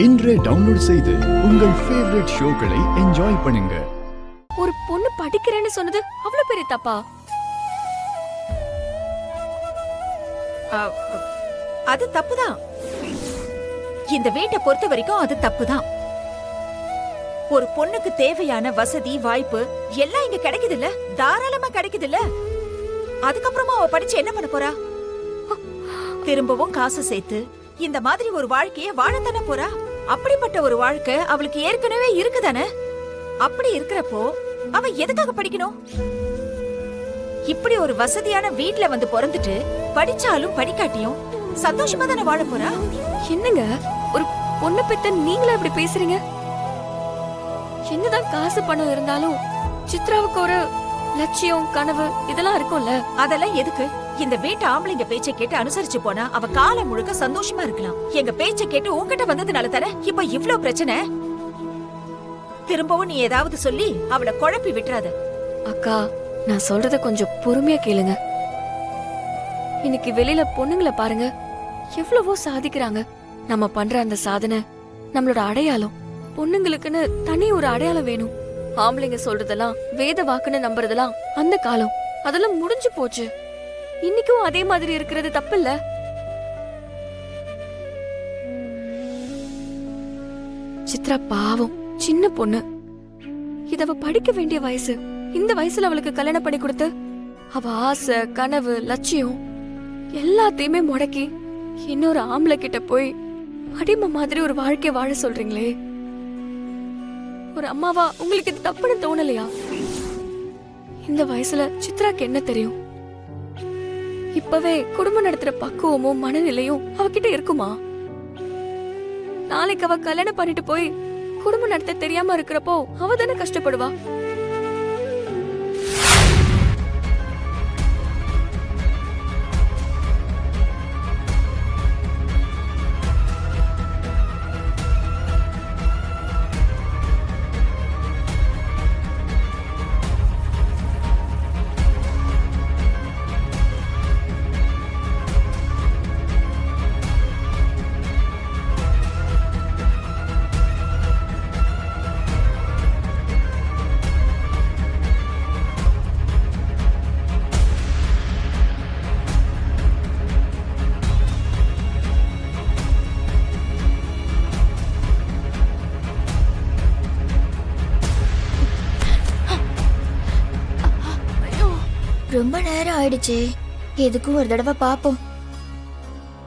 இன்றே டவுன்லோட் செய்து உங்கள் ஃபேவரட் ஷோக்களை என்ஜாய் பண்ணுங்க. ஒரு பொண்ணு படிக்கிறேன்னு சொன்னது அவ்வளவு பெரிய தப்பா? அது தப்புதான். இந்த வீட்டை பொறுத்த வரைக்கும் அது தப்புதான். ஒரு பொண்ணுக்கு தேவையான வசதி வாய்ப்பு எல்லாம் இங்க கிடைக்குது இல்ல, தாராளமா கிடைக்குது இல்ல. அதுக்கப்புறமா அவ படிச்சு என்ன பண்ண போறா? திரும்பவும் காசு சேர்த்து இந்த மாதிரி ஒரு வாழ்க்கைய வாழத்தானே போறா. அப்படிப்பட்ட ஒரு வாழ்க்கை அவளுக்கு ஏற்கனவே இருக்குதானே. அப்படி இருக்கிறப்போ அவ எதுக்காக படிக்கணும்? இப்படி ஒரு வசதியான வீட்ல வந்து பிறந்துட்டு படிச்சாலும் படிக்காட்டியும் சந்தோஷமா தானே வாழ போறா. என்னங்க ஒரு பொண்ணு பெத்த நீங்களே அப்படி பேசுறீங்க? என்னதான் காசு பணம் இருந்தாலும் சித்ராவுக்கு ஒரு லட்சியம் கனவு இதெல்லாம் இருக்கும்ல. அதெல்லாம் எதுக்கு? இந்த வீட்டு ஆம்பளைங்க பேச்சை கேட்டு அனுசரிச்சு போனா அவ காலம் முழுக்க சந்தோஷமா இருக்கலாம். எங்க பேச்சை கேட்டு உன்கிட்ட வந்ததுனால தானே இப்ப இவ்ளோ பிரச்சனை. திரும்பவும் நீ ஏதாவது சொல்லி அவளை குழப்பி விட்டுறாத. அக்கா, நான் சொல்றத கொஞ்சம் பொறுமையா கேளுங்க. இன்னைக்கு வெளியில பொண்ணுங்களை பாருங்க, எவ்வளவோ சாதிக்கிறாங்க. நம்ம பண்ற அந்த சாதனை நம்மளோட அடையாளம். பொண்ணுங்களுக்குன்னு தனி ஒரு அடையாளம் வேணும். ஆம்பளைங்க சொல்றதெல்லாம் வேத வாக்குன்னு நம்புறதெல்லாம் அந்த காலம், அதெல்லாம் முடிஞ்சு போச்சு. இன்னைக்கும் அதே மாதிரி இருக்கிறது தப்பு இல்ல. சித்ரா பாவம், சின்ன பொண்ணு. இதவ படிக்க வேண்டிய வயசு. இந்த வயசுல அவளுக்கு கல்யாணம் பண்ணி கொடுத்து அவ ஆசை கனவு லட்சியம் எல்லாத்தையுமே முடக்கி இன்னொரு ஆம்பளை கிட்ட போய் அடிமை மாதிரி ஒரு வாழ்க்கை வாழ சொல்றீங்களே. ஒரு அம்மாவா உங்களுக்கு இது தப்புன்னு தோணலையா? இந்த வயசுல சித்ராக்கு என்ன தெரியும்? இப்பவே குடும்பம் நடத்துற பக்குவமும் மனநிலையும் அவகிட்ட இருக்குமா? நாளைக்கு அவ கல்யாணம் பண்ணிட்டு போய் குடும்பம் நடத்த தெரியாம இருக்கிறப்போ அவ தானே கஷ்டப்படுவா. ரொம்ப நேரம் ஆயிடுச்சு. எதுக்கும் ஒரு தடவை பாப்போம்.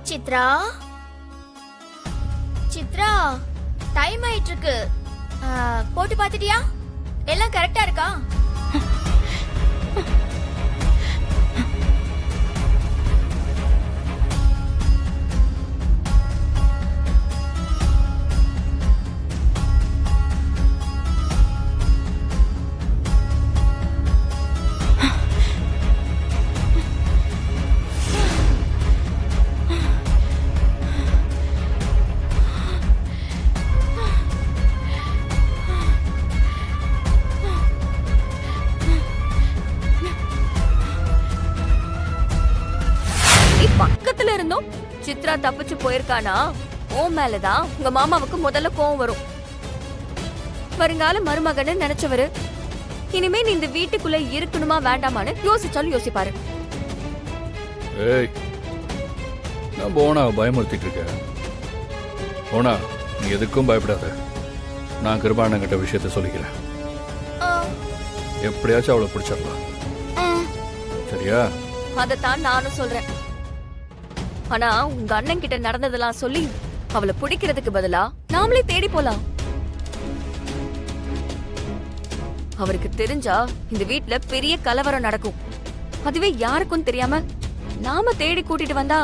சித்ரா, சித்ரா, டைம் ஆயிட்டு இருக்கு. போட்டு பாத்துட்டியா? எல்லாம் கரெக்டா இருக்கா? பக்கத்துல இருந்தோம் சித்ரா தப்பிச்சு போயிருக்கானா உன் மேலதான் உங்க மாமாவுக்கு முதல்ல கோவம் வரும். வருங்கால மருமகன்னு நினைச்சவரு இனிமே நீ இந்த வீட்டுக்குள்ள இருக்கணுமா வேண்டாமான்னு யோசிச்சாலும் யோசிப்பாரு. ஏய், நான் போனா பயமுறுத்திட்டு இருக்கேன். போனா நீ எதுக்கும் பயப்படாத. நான் கிருபானங்கிட்ட விஷயத்த சொல்லிக்கிறேன். எப்படியாச்சும் அவளை பிடிச்சிடலாம். சரியா? அதத்தான் நானும் சொல்றேன். ஆனா உங்க அண்ணன் கிட்ட நடந்ததெல்லாம் சொல்லி அவளை பிடிக்கிறதுக்கு பதிலா நாமளே தேடி போலாம். அவருக்கு தெரிஞ்சா இந்த வீட்ல பெரிய கலவரம் நடக்கும். அதுவே யாருக்கும் தெரியாம நாம தேடி கூட்டிட்டு வந்தா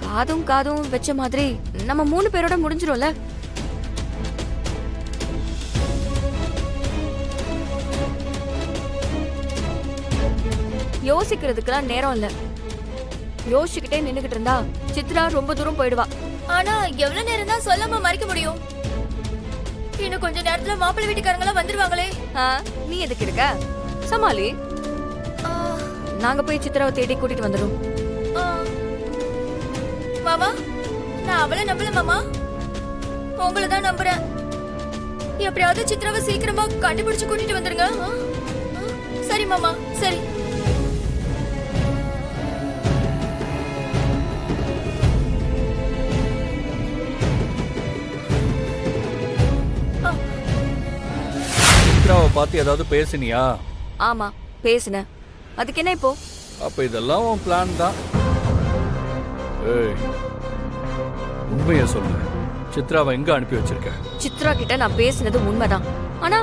காதும் காதும் வச்ச மாதிரி நம்ம 3 பேரோட முடிஞ்சிரும்ல. யோசிக்கிறதுக்கெல்லாம் நேரம் இல்ல. யோசிச்சுக்கிட்டே நின்னுகிட்டு இருந்தா சித்ரா ரொம்ப தூரம் போயிடுவா. ஆனா எவ்வளவு நேரம் தான் சொல்லாம மறைக்க முடியும்? இன்னும் கொஞ்ச நேரத்துல மாப்பிள்ளை வீட்டுக்காரங்க வந்துருவாங்களே. நீ எதுக்கு இருக்க? சமாளி. நாங்க போய் சித்ராவை தேடி கூட்டிட்டு வந்துடும். மாமா, நான் அவளை நம்பல மாமா. உங்களை தான் நம்புறேன். எப்படியாவது சித்ராவை சீக்கிரமா கண்டுபிடிச்சு கூட்டிட்டு வந்துருங்க. சரி மாமா, சரி. சித்ராவை பார்த்து ஏதாவது பேசுனியா? ஆமா பேசுனேன். அதுக்கு என்ன இப்போ? அப்ப இதெல்லாம் உன் பிளான் தான். ஏய், உண்மையை சொல்லு. சித்ராவை எங்க அனுப்பி வச்சிருக்க? சித்ரா கிட்ட நான் பேசினது உண்மைதான். ஆனா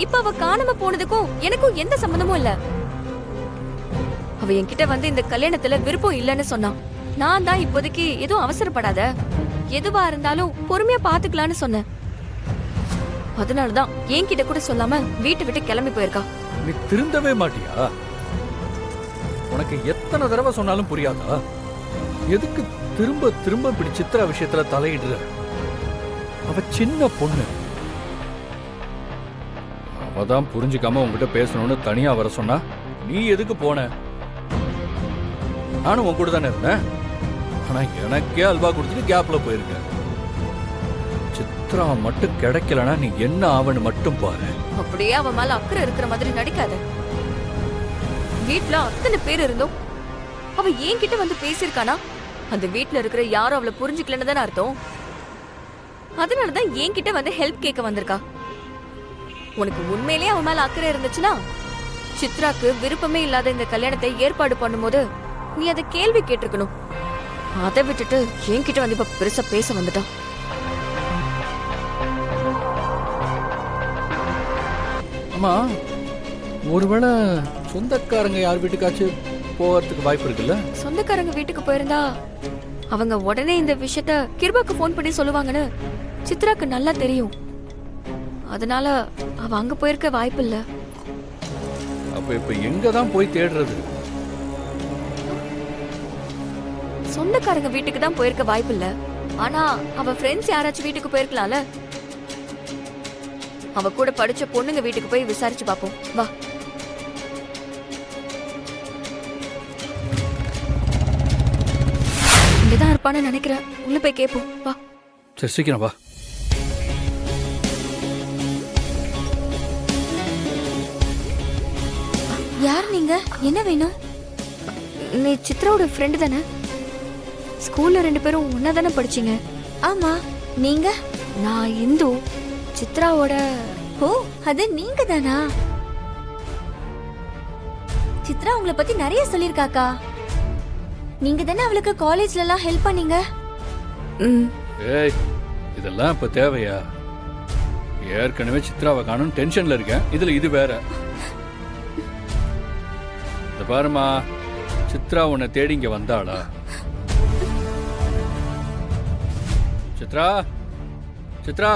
இப்ப அவ காணாம போனதுக்கும் எனக்கும் எந்த சம்பந்தமும் இல்ல. அவ என்கிட்ட வந்து இந்த கல்யாணத்துல விருப்பம் இல்லைன்னு சொன்னான். நான் தான் இப்போதைக்கு எதுவும் அவசரப்படாத, எதுவா இருந்தாலும் பொறுமையா பாத்துக்கலான்னு சொன்னேன். அதனாலதான் என்கிட்ட கூட சொல்லாம வீட்டை விட்டு கிளம்பி போயிருக்கா. நீ திருந்தவே மாட்டியா? உனக்கு எத்தனை தடவை சொன்னாலும் புரியாதா? எதுக்கு திரும்ப திரும்ப இப்படி சித்ரா விஷயத்துல தலையிடுற? அவ சின்ன பொண்ணு. அவதான் புரிஞ்சுக்காம உன்கிட்ட பேசணும்னு தனியா வர சொன்னா நீ எதுக்கு போன? நானும் உன் கூட தானே இருந்தேன். ஆனா எனக்கே அல்வா கொடுத்துட்டு கேப்ல போயிருக்க. சித்ரா மட்டும் கிடைக்கலன்னா நீ என்ன ஆவன்னு மட்டும் பாரு. அப்படியே அவ மேல அக்கறை இருக்கிற மாதிரி நடிக்காத. வீட்ல அத்தனை பேர் இருந்தோம், அவ என்கிட்ட வந்து பேசியிருக்கானா? அந்த வீட்ல இருக்கிற யாரும் அவளை புரிஞ்சுக்கலன்னு தானே அர்த்தம். அதனாலதான் என்கிட்ட வந்து ஹெல்ப் கேட்க வந்திருக்கா. உனக்கு உண்மையிலேயே அவன் மேல அக்கறை இருந்துச்சுன்னா சித்ராக்கு விருப்பமே இல்லாத இந்த கல்யாணத்தை ஏற்பாடு பண்ணும்போது நீ அதை கேள்வி கேட்டிருக்கணும். அதை விட்டுட்டு என்கிட்ட வந்து இப்ப பெருசா பேச வந்துட்டான். ஆமா, ஒருவேளை சொந்தக்காரங்க யார் வீட்டுக்காச்சும் போகிறதுக்கு வாய்ப்பு இருக்குல்ல? சொந்தக்காரங்க வீட்டுக்கு போயிருந்தா அவங்க உடனே இந்த விஷயத்த கிருபாக்கு ஃபோன் பண்ணி சொல்லுவாங்கன்னு சித்ராக்கு நல்லா தெரியும். அதனால அவ அங்க போயிருக்க வாய்ப்பு இல்ல. அப்ப இப்ப எங்க தான் போய் தேடுறது? சொந்தக்காரங்க வீட்டுக்கு தான் போயிருக்க வாய்ப்பு இல்ல. ஆனா அவ ஃப்ரெண்ட்ஸ் யாராச்சும் வீட்டுக்கு போயிருக்கலாம்ல. அவ கூட படிச்ச பொண்ணுங்க வீட்டுக்கு போய் விசாரிச்சு பாப்போம். வா. இங்கதான் இருப்பான்னு நினைக்கிறேன். உள்ள போய் கேப்போம். வா. சரி, சீக்கிரம் வா. யார் நீங்க? என்ன வேணும்? நீ சித்ராவோட ஃப்ரெண்டு தானே? ஸ்கூல்ல 2 பேரும் ஒன்னா தானே படிச்சீங்க? ஆமா. நீங்க? நான் இந்து, சித்ராவோட. ஓ, அது நீங்க தானா? சித்ரா உங்களை பத்தி நிறைய சொல்லிருக்காக்கா. நீங்க தானே அவளுக்கு காலேஜ்ல எல்லாம் ஹெல்ப் பண்ணீங்க. ஏய், இதெல்லாம் இப்ப தேவையா? ஏற்கனவே சித்ராவை காணும் டென்ஷன்ல இருக்கேன். இதுல இது வேற. இந்த பாருமா, சித்ரா உன்னை தேடி இங்க வந்தாளா? சித்ரா, சித்ரா,